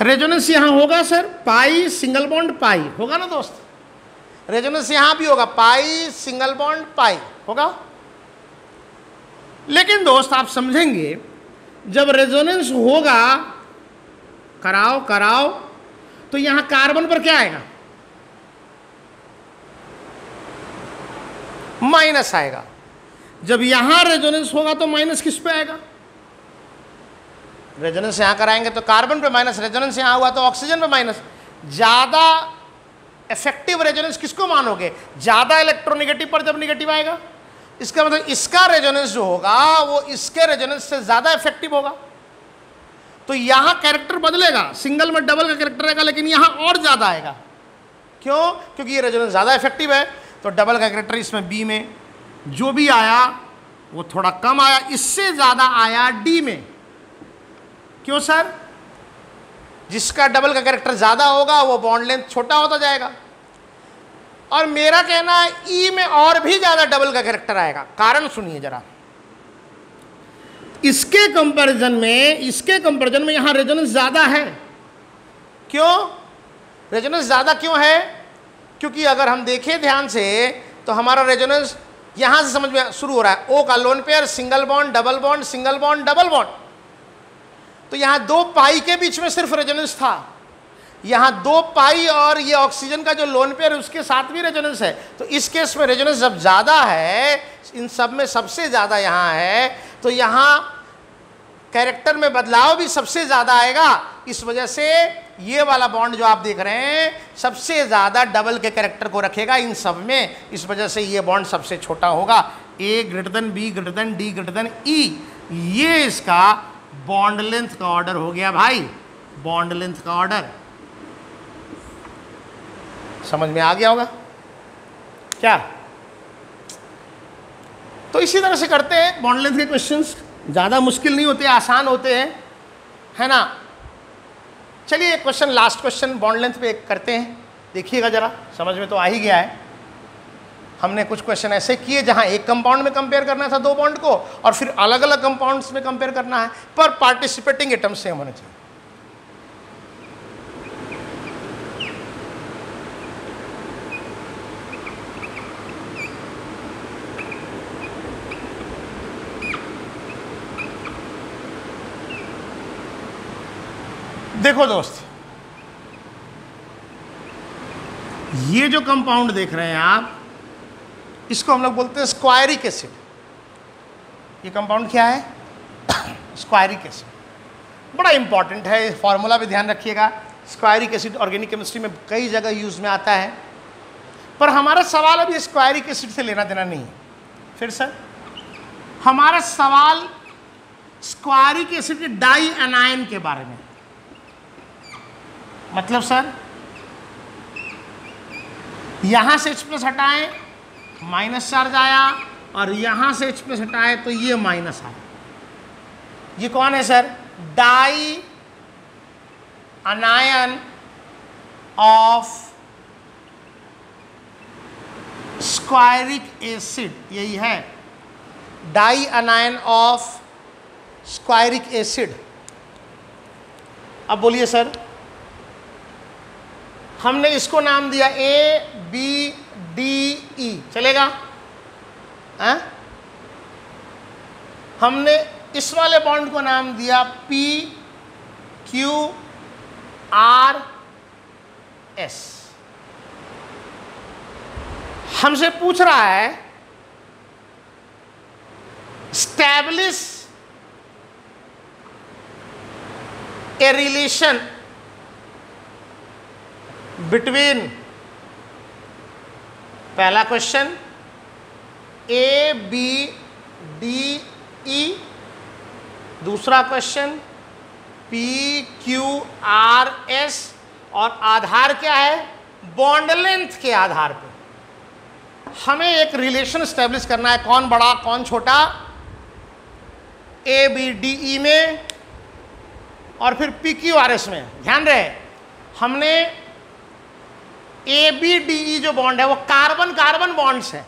रेजोनेंस यहां होगा सर, पाई सिंगल बॉन्ड पाई होगा ना दोस्त, रेजोनेंस यहां भी होगा, पाई सिंगल बॉन्ड पाई होगा। लेकिन दोस्त आप समझेंगे, जब रेजोनेंस होगा, कराओ तो यहां कार्बन पर क्या आएगा? माइनस आएगा। जब यहां रेजोनेंस होगा तो माइनस किस पे आएगा? रेजोनेंस यहां कराएंगे तो कार्बन पे माइनस, रेजोनेंस यहां हुआ तो ऑक्सीजन पे माइनस। ज्यादा इफेक्टिव रेजोनेंस किसको मानोगे? ज्यादा इलेक्ट्रोनेगेटिव पर जब नेगेटिव आएगा, इसका मतलब इसका रेजोनेंस जो होगा वो इसके रेजोनेंस से ज्यादा इफेक्टिव होगा। तो यहां कैरेक्टर बदलेगा, सिंगल में डबल का कैरेक्टर आएगा, लेकिन यहां और ज्यादा आएगा। क्यों? क्योंकि ये रेजोनेंस ज्यादा इफेक्टिव है, तो डबल का कैरेक्टर इसमें बी में जो भी आया वो थोड़ा कम आया, इससे ज्यादा आया डी में। क्यों सर? जिसका डबल का कैरेक्टर ज्यादा होगा वो बॉन्ड लेंथ छोटा होता जाएगा। और मेरा कहना है ई में और भी ज्यादा डबल का कैरेक्टर आएगा। कारण सुनिए जरा, इसके कंपैरिजन में यहां रेजोनेंस ज्यादा है। क्यों रेजोनेंस ज्यादा क्यों है? क्योंकि अगर हम देखें ध्यान से तो हमारा रेजोनेंस यहां से समझ में शुरू हो रहा है। ओ का lone pair, single bond, double bond, single bond, double bond. तो यहां 2 पाई के बीच में सिर्फ रेजोनेंस था, यहां 2 पाई और ये ऑक्सीजन का जो लोन पेयर है उसके साथ भी रेजोनेंस है। तो इस केस में रेजोनेंस जब ज्यादा है, इन सब में सबसे ज्यादा यहां है, तो यहां कैरेक्टर में बदलाव भी सबसे ज्यादा आएगा। इस वजह से ये वाला बॉन्ड जो आप देख रहे हैं सबसे ज्यादा डबल के कैरेक्टर को रखेगा इन सब में। इस वजह से ये बॉन्ड सबसे छोटा होगा। A greater than B greater than D greater than E, ये इसका बॉन्ड लेंथ का ऑर्डर हो गया भाई, बॉन्ड लेंथ का ऑर्डर। समझ में आ गया होगा क्या? तो इसी तरह से करते हैं बॉन्ड लेंथ के क्वेश्चंस। ज़्यादा मुश्किल नहीं होते, आसान होते हैं, है ना। चलिए एक question, last question bond length पे करते हैं, देखिएगा जरा, समझ में तो आ ही गया है। हमने कुछ क्वेश्चन ऐसे किए जहां एक कंपाउंड में कंपेयर करना था 2 बॉन्ड को, और फिर अलग अलग कंपाउंड्स में कंपेयर करना है, पर पार्टिसिपेटिंग एटम सेम होने चाहिए। देखो दोस्त, ये जो कंपाउंड देख रहे हैं आप, इसको हम लोग बोलते हैं स्क्वायरिक एसिड। ये कंपाउंड क्या है? स्क्वायरिक एसिड। बड़ा इंपॉर्टेंट है, फॉर्मूला भी ध्यान रखिएगा। स्क्वायरिक एसिड ऑर्गेनिक केमिस्ट्री में कई जगह यूज में आता है, पर हमारा सवाल अभी स्क्वायरिक एसिड से लेना देना नहीं है। फिर सर, हमारा सवाल स्क्वायरिक एसिड के डाई एनायन के बारे में। मतलब सर, यहां से H+ हटाएं, माइनस चार्ज आया, और यहां से H+ हटाए तो ये माइनस आया। ये कौन है sir? Dianion of squaric acid, यही है dianion of squaric acid. अब बोलिए सर, हमने इसको नाम दिया ABDE, चलेगा? हमने इस वाले बॉन्ड को नाम दिया PQRS। हमसे पूछ रहा है स्टैब्लिश ए रिलेशन बिटवीन, पहला क्वेश्चन ABDE, दूसरा क्वेश्चन PQRS, और आधार क्या है? बॉन्ड लेंथ के आधार पे हमें एक रिलेशन स्टैब्लिश करना है। कौन बड़ा कौन छोटा? ABDE में और फिर PQRS में। ध्यान रहे, हमने ABDE जो बॉन्ड है वो कार्बन कार्बन बॉन्ड्स है,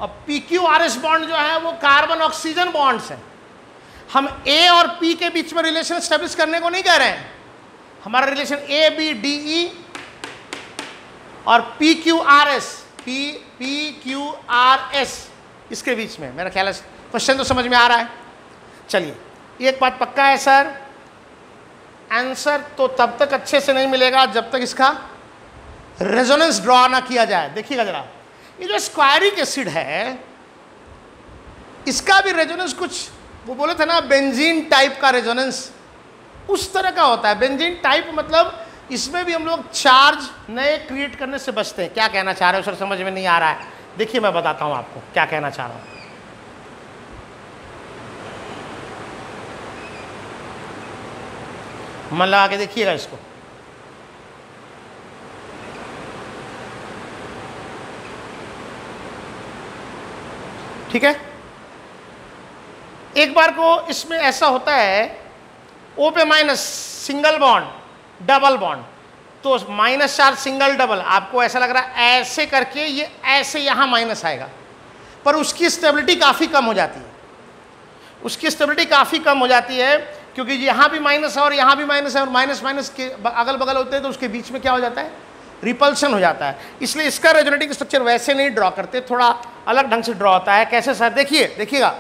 और PQRS बॉन्ड जो है वो कार्बन ऑक्सीजन बॉन्ड्स है। हम A और P के बीच में रिलेशन स्टैब्लिश करने को नहीं कह रहे हैं। हमारा रिलेशन ABDE और PQRS इसके बीच में। मेरा ख्याल है क्वेश्चन तो समझ में आ रहा है। चलिए, एक बात पक्का है सर, आंसर तो तब तक अच्छे से नहीं मिलेगा जब तक इसका रेजोनेंस ड्रॉ ना किया जाए। देखिएगा जरा, ये जो स्क्वायरिक एसिड है इसका भी रेजोनेंस कुछ, वो बोले थे ना बेंजीन टाइप का रेजोनेंस, उस तरह का होता है। बेंजीन टाइप मतलब इसमें भी हम लोग चार्ज नए क्रिएट करने से बचते हैं। क्या कहना चाह रहे हो सर? समझ में नहीं आ रहा है। देखिए मैं बताता हूं आपको क्या कहना चाह रहा हूं। मन लगा के देखिएगा इसको। ठीक है, एक बार को इसमें ऐसा होता है, O पे minus, single bond, double bond, तो माइनस चार्ज सिंगल डबल, आपको ऐसा लग रहा है ऐसे करके ये ऐसे यहां माइनस आएगा, पर उसकी स्टेबिलिटी काफी कम हो जाती है, उसकी स्टेबिलिटी काफी कम हो जाती है, क्योंकि यहां भी माइनस है और यहां भी माइनस है और माइनस माइनस के अगल बगल होते हैं, तो उसके बीच में क्या हो जाता है, रिपल्शन हो जाता है। इसलिए इसका रेजोनेटिंग स्ट्रक्चर वैसे नहीं ड्रॉ करते, थोड़ा अलग ढंग से ड्रॉ होता है। कैसे सर? देखिए, देखिएगा,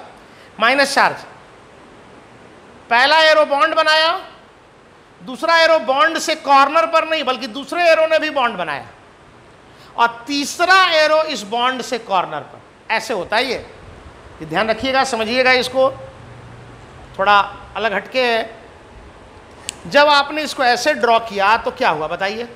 माइनस चार्ज, पहला एरो बॉन्ड बनाया, दूसरा एरो बॉन्ड से कॉर्नर पर नहीं बल्कि दूसरे एरो ने भी बॉन्ड बनाया, और तीसरा एरो इस बॉन्ड से कॉर्नर पर, ऐसे होता है ये ध्यान रखिएगा, समझिएगा इसको, थोड़ा अलग हटके है। जब आपने इसको ऐसे ड्रॉ किया तो क्या हुआ बताइए?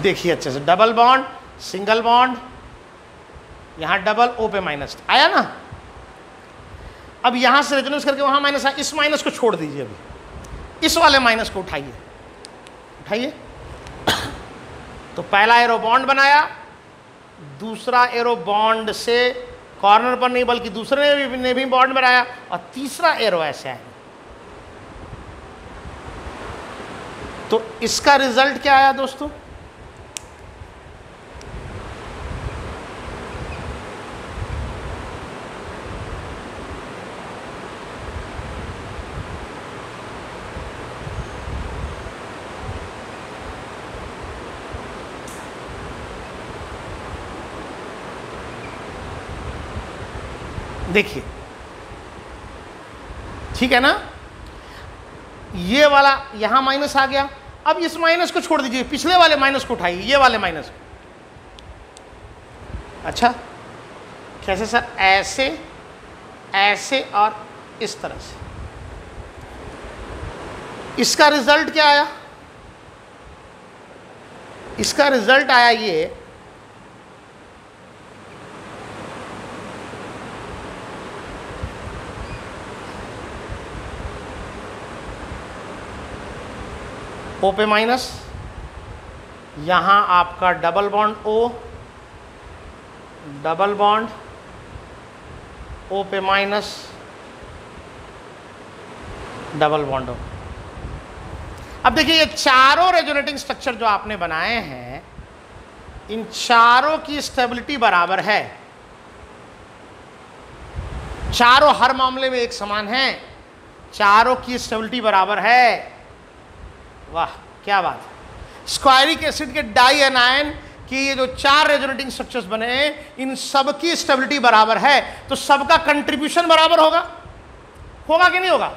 देखिए अच्छे से, डबल बॉन्ड, सिंगल बॉन्ड, यहां डबल, ओ पे माइनस आया ना। अब यहां से रेजोनेंस करके वहां माइनस आया, इस माइनस को छोड़ दीजिए, अभी इस वाले माइनस को उठाइए, उठाइए। तो पहला एरो बॉन्ड बनाया, दूसरा एरो बॉन्ड से कॉर्नर पर नहीं बल्कि दूसरे ने भी बॉन्ड बनाया, और तीसरा एरो ऐसे आया। तो इसका रिजल्ट क्या आया दोस्तों? देखिए, ठीक है ना, ये वाला यहां माइनस आ गया। अब इस माइनस को छोड़ दीजिए, पिछले वाले माइनस को उठाइए, ये वाले माइनस को। अच्छा, कैसे सर? ऐसे, ऐसे और इस तरह से। इसका रिजल्ट क्या आया? इसका रिजल्ट आया ये, ओ पे माइनस, यहां आपका double bond O, double bond, O पे माइनस, डबल बॉन्ड ओ। अब देखिए, ये चारों रेजोनेटिंग स्ट्रक्चर जो आपने बनाए हैं, इन चारों की स्टेबिलिटी बराबर है, चारों हर मामले में एक समान है, चारों की स्टेबिलिटी बराबर है। वाह क्या बात है! स्क्वायरिक एसिड के डाई एनायन की ये जो चार रेजोनेटिंग स्ट्रक्चर्स बने हैं, इन सब की स्टेबिलिटी बराबर है, तो सबका कंट्रीब्यूशन बराबर होगा, होगा कि नहीं होगा?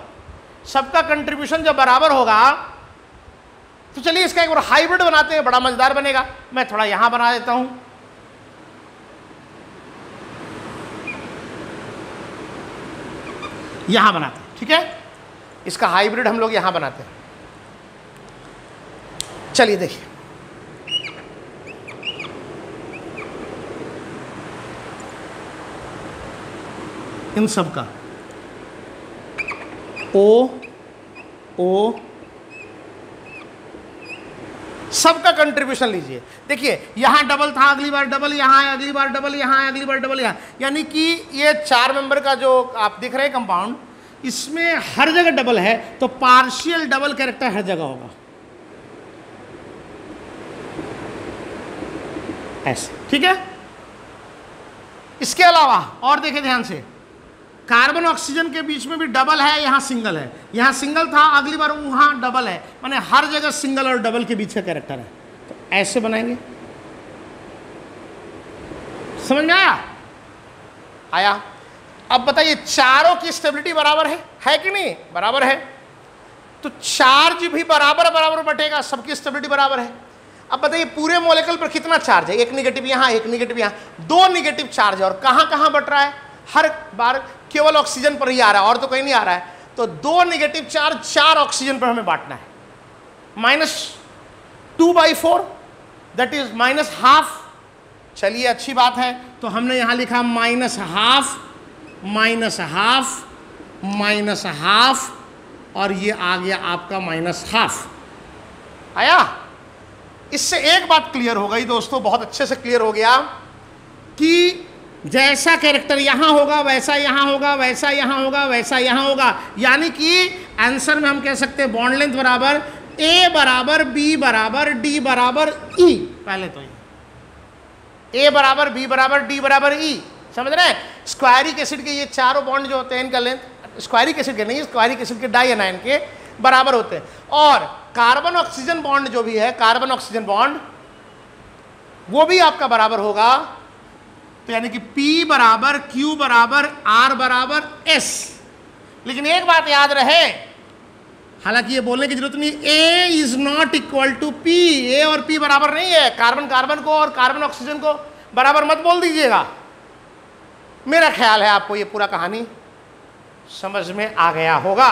सबका कंट्रीब्यूशन जब बराबर होगा तो चलिए इसका एक बार हाइब्रिड बनाते हैं, बड़ा मजेदार बनेगा। मैं थोड़ा यहां बना देता हूं, यहां बनाते हैं, ठीक है? इसका हाइब्रिड हम लोग यहां बनाते हैं। चलिए देखिए, इन सब का ओ ओ सबका कंट्रीब्यूशन लीजिए। देखिए, यहां डबल था, अगली बार डबल यहां है, अगली बार डबल यहां है, अगली बार डबल यहां, यानी कि ये चार मेंबर का जो आप दिख रहे हैं कंपाउंड, इसमें हर जगह डबल है, तो पार्शियल डबल कैरेक्टर हर जगह होगा, ऐसे, ठीक है? इसके अलावा और देखें ध्यान से, कार्बन ऑक्सीजन के बीच में भी डबल है, यहां सिंगल है, यहां सिंगल था, अगली बार वहां डबल है, माने हर जगह सिंगल और डबल के बीच का कैरेक्टर है। तो ऐसे बनाएंगे, समझ में आया? आया? अब बताइए, चारों की स्टेबिलिटी बराबर है कि नहीं? बराबर है, तो चार्ज भी बराबर बराबर बटेगा, सबकी स्टेबिलिटी बराबर है। अब बताइए, पूरे मॉलिक्यूल पर कितना चार्ज है? एक निगेटिव यहां, एक निगेटिव यहां, दो निगेटिव चार्ज है, और कहां कहां बट रहा है? हर बार केवल ऑक्सीजन पर ही आ रहा है, और तो कहीं नहीं आ रहा है। तो दो निगेटिव चार्ज चार ऑक्सीजन पर हमें बांटना है, -2/4, दैट इज -½ चलिए अच्छी बात है, तो हमने यहां लिखा -½ -½ और ये आ गया आपका -½ आया? इससे एक बात क्लियर हो गई दोस्तों, बहुत अच्छे से क्लियर हो गया कि जैसा कैरेक्टर यहां होगा वैसा यहां होगा, वैसा यहां होगा, वैसा यहां होगा। यानी कि आंसर में हम कह सकते हैं बॉन्ड लेंथ बराबर ए बराबर बी बराबर डी बराबर ई। पहले तो ए बराबर बी बराबर डी बराबर ई, समझ रहे हैं? स्क्वायरिक एसिड के ये चारों बॉन्ड जो होते हैं इनका लेंथ स्क्वायरिक एसिड के नहीं, स्क्वायरिक एसिड के डाई एनायन के बराबर होते हैं। और कार्बन ऑक्सीजन बॉन्ड जो भी है, कार्बन ऑक्सीजन बॉन्ड, वो भी आपका बराबर होगा। तो यानी कि P बराबर Q बराबर R बराबर S। लेकिन एक बात याद रहे, हालांकि ये बोलने की जरूरत नहीं, A is not equal to P। A और P बराबर नहीं है। कार्बन कार्बन को और कार्बन ऑक्सीजन को बराबर मत बोल दीजिएगा। मेरा ख्याल है आपको ये पूरा कहानी समझ में आ गया होगा।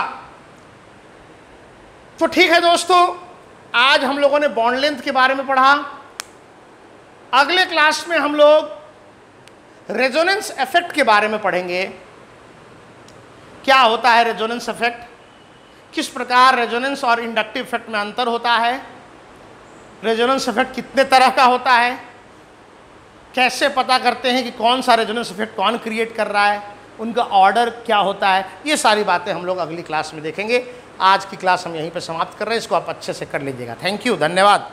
तो ठीक है दोस्तों, आज हम लोगों ने बॉन्ड लेंथ के बारे में पढ़ा। अगले क्लास में हम लोग रेजोनेंस इफेक्ट के बारे में पढ़ेंगे। क्या होता है रेजोनेंस इफेक्ट, किस प्रकार रेजोनेंस और इंडक्टिव इफेक्ट में अंतर होता है, रेजोनेंस इफेक्ट कितने तरह का होता है, कैसे पता करते हैं कि कौन सा रेजोनेंस इफेक्ट कौन क्रिएट कर रहा है, उनका ऑर्डर क्या होता है, ये सारी बातें हम लोग अगली क्लास में देखेंगे। आज की क्लास हम यहीं पर समाप्त कर रहे हैं, इसको आप अच्छे से कर लीजिएगा। थैंक यू, धन्यवाद।